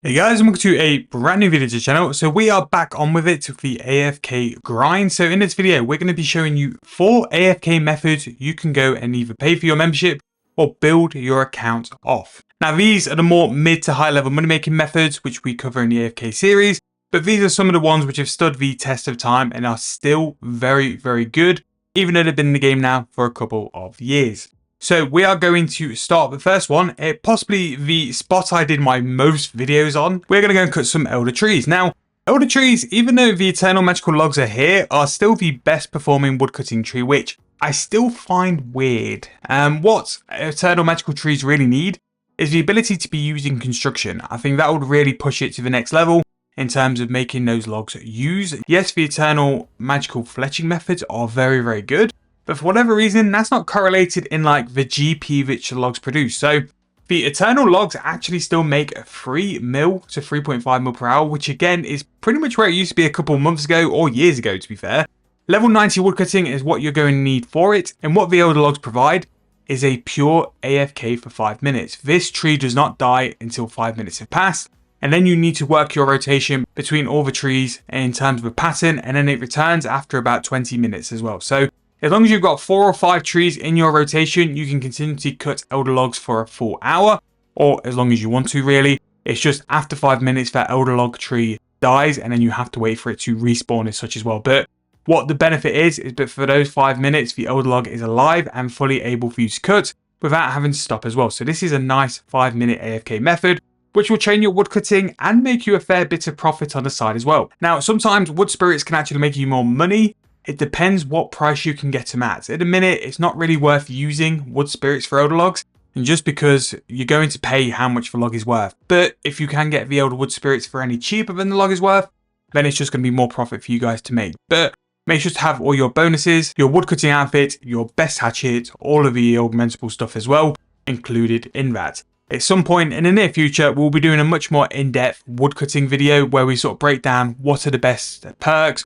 Hey guys, and welcome to a brand new video to the channel. So we are back on with it with the AFK grind. So in this video, we're going to be showing you 4 AFK methods you can go and either pay for your membership or build your account off. Now these are the more mid to high level money making methods which we cover in the AFK series, but these are some of the ones which have stood the test of time and are still very good, even though they've been in the game now for a couple of years. So we are going to start the first one, possibly the spot I did my most videos on. We're going to go and cut some elder trees. Now, elder trees, even though the eternal magical logs are here, are still the best performing woodcutting tree, which I still find weird. What eternal magical trees really need is the ability to be used in construction. I think that would really push it to the next level in terms of making those logs use. Yes, the eternal magical fletching methods are very good. But for whatever reason, that's not correlated in like the GP which the logs produce. So the eternal logs actually still make 3 mil to 3.5 mil per hour, which again is pretty much where it used to be a couple months ago or years ago, to be fair. Level 90 woodcutting is what you're going to need for it. And what the elder logs provide is a pure AFK for 5 minutes. This tree does not die until 5 minutes have passed. And then you need to work your rotation between all the trees in terms of a pattern. And then it returns after about 20 minutes as well. So as long as you've got 4 or 5 trees in your rotation, you can continuously cut elder logs for a full hour, or as long as you want to really. It's just after 5 minutes that elder log tree dies and then you have to wait for it to respawn as such as well. But what the benefit is that for those 5 minutes, the elder log is alive and fully able for you to cut without having to stop as well. So this is a nice 5-minute AFK method, which will chain your woodcutting and make you a fair bit of profit on the side as well. Now, sometimes wood spirits can actually make you more money. It depends what price you can get them at. At the minute, it's not really worth using wood spirits for elder logs, and just because you're going to pay how much the log is worth. But if you can get the elder wood spirits for any cheaper than the log is worth, then it's just going to be more profit for you guys to make. But make sure to have all your bonuses, your woodcutting outfit, your best hatchet, all of the augmentable stuff as well, included in that. At some point in the near future, we'll be doing a much more in-depth woodcutting video where we sort of break down what are the best perks,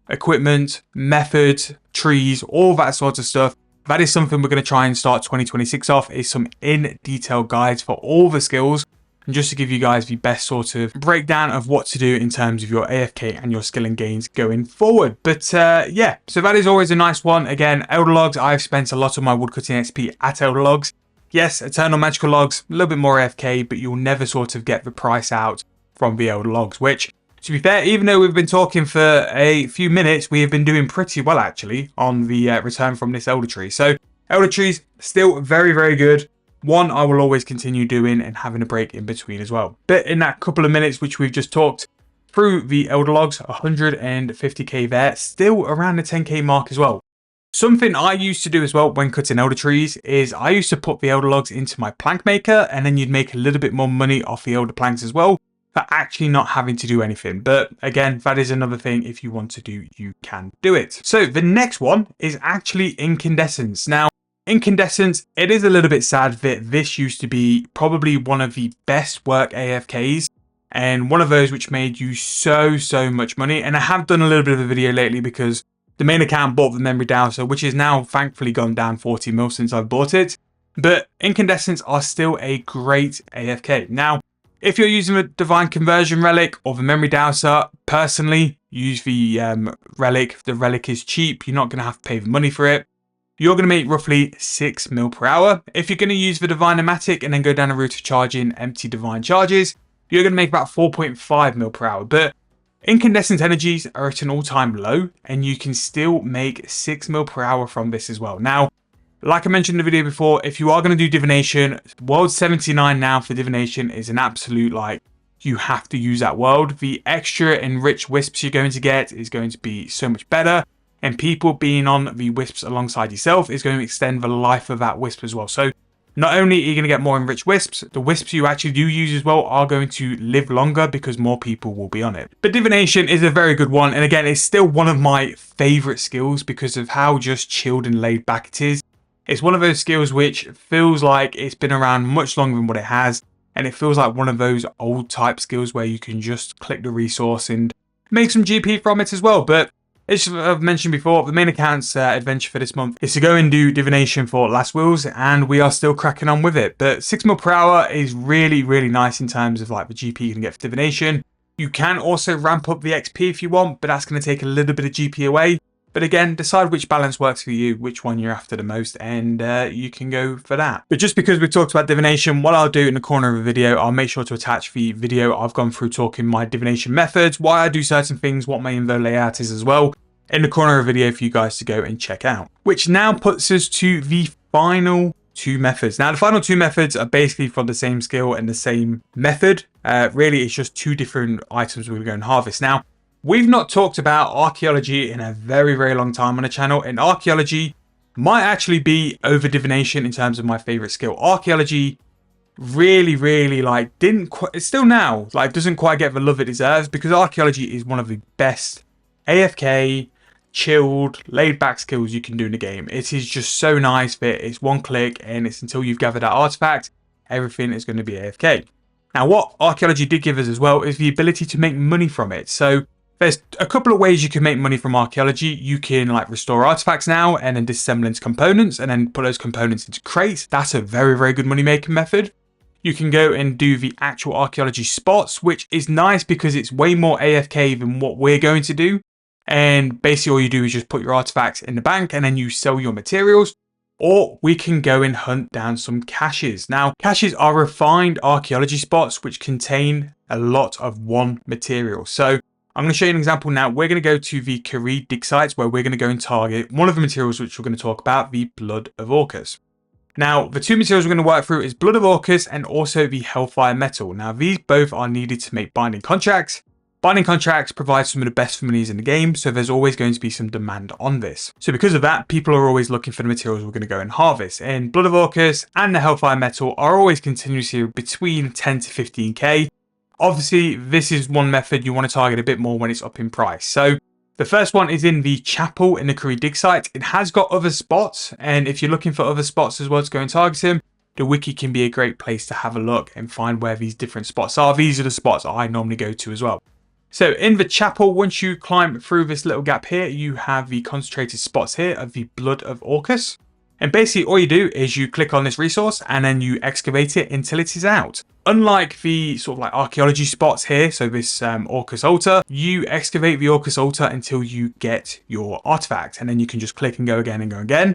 equipment, methods, trees, all that sort of stuff. That is something we're going to try and start 2026 off, is some in-detail guides for all the skills, and just to give you guys the best sort of breakdown of what to do in terms of your AFK and your skilling gains going forward. But yeah, so that is always a nice one. Again, elder logs, I've spent a lot of my woodcutting XP at elder logs. Yes, eternal magical logs, a little bit more AFK, but you'll never sort of get the price out from the elder logs, which, to be fair, even though we've been talking for a few minutes, we have been doing pretty well actually on the return from this elder tree. So elder trees still very good. One I will always continue doing and having a break in between as well. But in that couple of minutes which we've just talked through the elder logs, 150k there, still around the 10k mark as well. Something I used to do as well when cutting elder trees is I used to put the elder logs into my plank maker, and then you'd make a little bit more money off the elder planks as well, for actually not having to do anything. But again, that is another thing. If you want to do, you can do it. So the next one is actually incandescence. Now, incandescence, it is a little bit sad that this used to be probably one of the best work AFKs and one of those which made you so much money. And I have done a little bit of a video lately because the main account bought the memory dowser, which is now thankfully gone down 40 mil since I've bought it. But incandescents are still a great AFK. Now, if you're using the divine conversion relic or the memory dowser, personally use the relic. The relic is cheap. You're not going to have to pay the money for it. You're going to make roughly 6 mil per hour. If you're going to use the divine amatic and then go down a route of charging empty divine charges, you're going to make about 4.5 mil per hour. But incandescent energies are at an all-time low, and you can still make 6 mil per hour from this as well. Now, like I mentioned in the video before, if you are going to do Divination, World 79 now for Divination is an absolute, like, you have to use that world. The extra enriched wisps you're going to get is going to be so much better. And people being on the wisps alongside yourself is going to extend the life of that wisp as well. So not only are you going to get more enriched wisps, the wisps you actually do use as well are going to live longer because more people will be on it. But Divination is a very good one. And again, it's still one of my favorite skills because of how just chilled and laid back it is. It's one of those skills which feels like it's been around much longer than what it has. And it feels like one of those old type skills where you can just click the resource and make some GP from it as well. But As I've mentioned before, the main account's adventure for this month is to go and do Divination for Last Wills, and we are still cracking on with it. But 6 mil per hour is really, really nice in terms of like the GP you can get for Divination. You can also ramp up the XP if you want, but that's going to take a little bit of GP away. But again, decide which balance works for you, which one you're after the most, and you can go for that. But just because we've talked about Divination, what I'll do in the corner of the video, I'll make sure to attach the video I've gone through talking my Divination methods, why I do certain things, what my invo layout is as well, in the corner of the video for you guys to go and check out. Which now puts us to the final 2 methods. Now, the final 2 methods are basically from the same skill and the same method. Really, it's just 2 different items we're going to go and harvest. Now, we've not talked about Archaeology in a very, very long time on the channel, and Archaeology might actually be over Divination in terms of my favorite skill. Archaeology really like still now like doesn't quite get the love it deserves, because Archaeology is one of the best AFK chilled laid back skills you can do in the game. It is just so nice that it's one click, and it's until you've gathered that artifact, everything is going to be AFK. Now, what Archaeology did give us as well is the ability to make money from it. So there's a couple of ways you can make money from Archaeology. You can like restore artifacts now and then disassemble into components and then put those components into crates. That's a very, very good money making method. You can go and do the actual Archaeology spots, which is nice because it's way more AFK than what we're going to do. And basically all you do is just put your artifacts in the bank and then you sell your materials. Or we can go and hunt down some caches. Now, caches are refined Archaeology spots which contain a lot of one material. So I'm going to show you an example now. We're going to go to the Kareed dig sites where we're going to go and target one of the materials which we're going to talk about, the Blood of Orcus. Now, the 2 materials we're going to work through is Blood of Orcus and also the Hellfire metal. Now, these both are needed to make binding contracts. Binding contracts provide some of the best familiars in the game, so there's always going to be some demand on this. So because of that, people are always looking for the materials we're going to go and harvest. And Blood of Orcus and the Hellfire metal are always continuously between 10 to 15k. Obviously, this is one method you want to target a bit more when it's up in price. So the first one is in the chapel in the Kareed dig site. It has got other spots, and if you're looking for other spots as well to go and target them, the wiki can be a great place to have a look and find where these different spots are. These are the spots I normally go to as well. So in the chapel, once you climb through this little gap here, you have the concentrated spots here of the Blood of Orcus. And basically all you do is you click on this resource and then you excavate it until it is out. Unlike the sort of like Archaeology spots here, so this Orcus altar, you excavate the Orcus altar until you get your artifact, and then you can just click and go again and go again.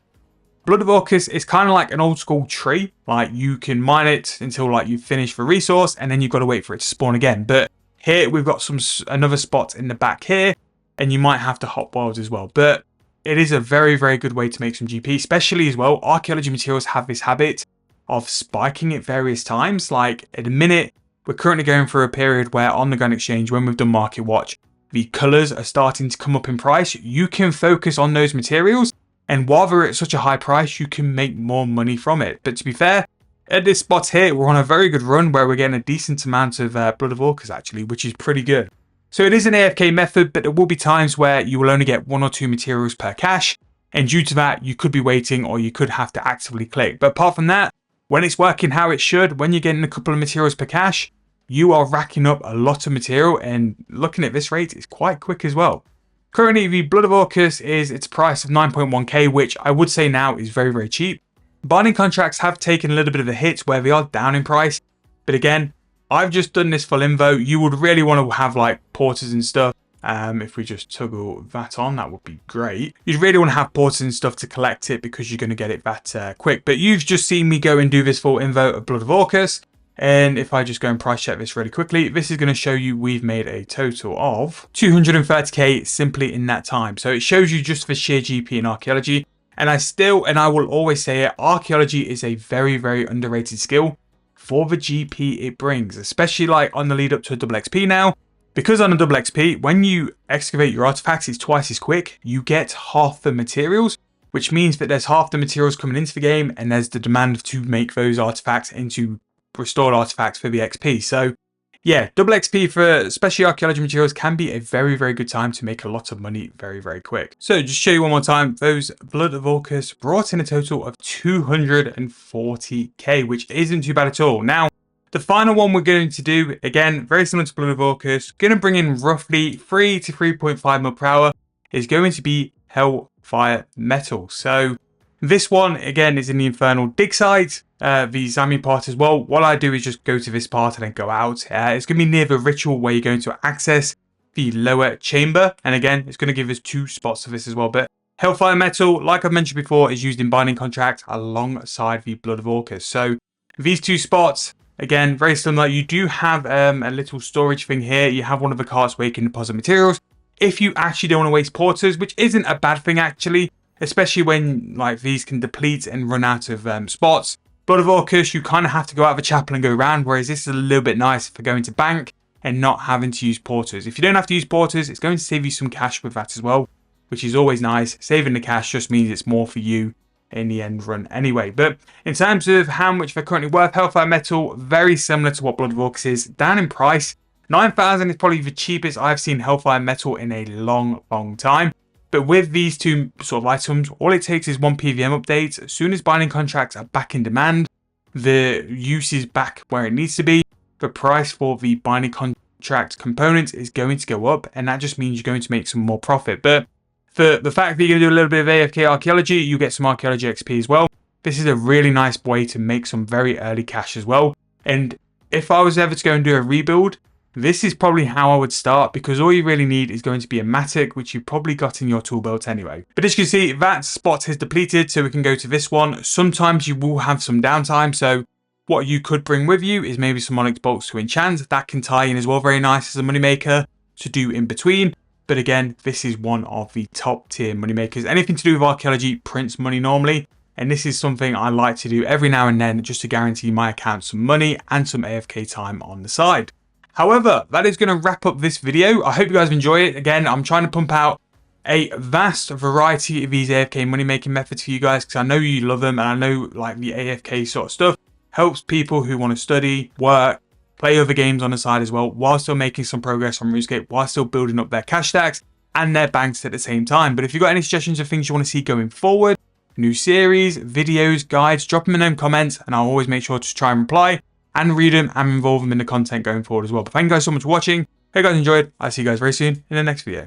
Blood of Orcus is kind of like an old school tree. Like you can mine it until like you finish the resource, and then you've got to wait for it to spawn again. But here we've got another spot in the back here, and you might have to hop wilds as well. But it is a very, very good way to make some GP, especially as well. Archaeology materials have this habit of spiking at various times. Like at the minute, we're currently going through a period where on the Grand Exchange, when we've done Market Watch, the colours are starting to come up in price. You can focus on those materials, and while they're at such a high price, you can make more money from it. But to be fair, at this spot here, we're on a very good run where we're getting a decent amount of Blood of Orcus actually, which is pretty good. So it is an AFK method, but there will be times where you will only get 1 or 2 materials per cache. And due to that, you could be waiting or you could have to actively click. But apart from that, when it's working how it should, when you're getting a couple of materials per cache, you are racking up a lot of material, and looking at this rate, it's quite quick as well. Currently, the Blood of Orcus is its price of 9.1k, which I would say now is very, very cheap. Binding contracts have taken a little bit of a hit where they are down in price. But again, I've just done this full invo. You would really want to have like porters and stuff. If we just toggle that on, that would be great. You'd really want to have porters and stuff to collect it because you're going to get it that quick. But you've just seen me go and do this full invo of Blood of Orcus. And if I just go and price check this really quickly, this is going to show you we've made a total of 230k simply in that time. So it shows you just for sheer GP in Archaeology. And I will always say it, Archaeology is a very, very underrated skill for the GP it brings, especially like on the lead up to a double XP now. Because on a double XP, when you excavate your artifacts, it's twice as quick. You get half the materials, which means that there's half the materials coming into the game, and there's the demand to make those artifacts into restored artifacts for the XP. So yeah, double XP for especially Archaeology materials can be a very, very good time to make a lot of money very, very quick. So just show you one more time, those Blood of Orcus brought in a total of 240k, which isn't too bad at all. Now, the final one we're going to do, again, very similar to Blood of Orcus, going to bring in roughly 3 to 3.5 mil per hour. is going to be hellfire metal. So this one, again, is in the infernal dig site, the Zami part as well. What I do is just go to this part and then go out. It's going to be near the ritual where you're going to access the lower chamber. And again, it's going to give us 2 spots of this as well. But hellfire metal, like I've mentioned before, is used in binding contracts alongside the blood of orcus. So these 2 spots, again, very similar. You do have a little storage thing here. You have one of the carts where you can deposit materials if you actually don't want to waste porters, which isn't a bad thing actually, especially when like these can deplete and run out of spots. Blood of orcus, you kind of have to go out of the chapel and go around, whereas this is a little bit nice for going to bank and not having to use porters. If you don't have to use porters, it's going to save you some cash with that as well, which is always nice. Saving the cash just means it's more for you in the end run anyway. But in terms of how much they're currently worth, hellfire metal, very similar to what blood of orcus is, down in price. 9,000 is probably the cheapest I've seen hellfire metal in a long time. But with these 2 sort of items, all it takes is 1 PVM update. As soon as binding contracts are back in demand, the use is back where it needs to be. The price for the binding contract components is going to go up, and that just means you're going to make some more profit. But for the fact that you're going to do a little bit of AFK archaeology, you get some archaeology XP as well. This is a really nice way to make some very early cash as well. And if I was ever to go and do a rebuild, this is probably how I would start, because all you really need is going to be a matic, which you've probably got in your tool belt anyway. But as you can see, that spot is depleted, so we can go to this one. Sometimes you will have some downtime, so what you could bring with you is maybe some onyx bolts to enchant. That can tie in as well, very nice as a moneymaker to do in between. But again, this is one of the top tier moneymakers. Anything to do with archaeology prints money normally, and this is something I like to do every now and then just to guarantee my account some money and some AFK time on the side. However, that is going to wrap up this video. I hope you guys enjoy it. Again, I'm trying to pump out a vast variety of these AFK money making methods for you guys, because I know you love them, and I know like the AFK sort of stuff helps people who want to study, work, play other games on the side as well, while still making some progress on Runescape, while still building up their cash stacks and their banks at the same time. But if you've got any suggestions of things you want to see going forward, new series, videos, guides, drop them in them comments, and I'll always make sure to try and reply and read them and involve them in the content going forward as well. But thank you guys so much for watching. Hope you guys enjoyed. I'll see you guys very soon in the next video.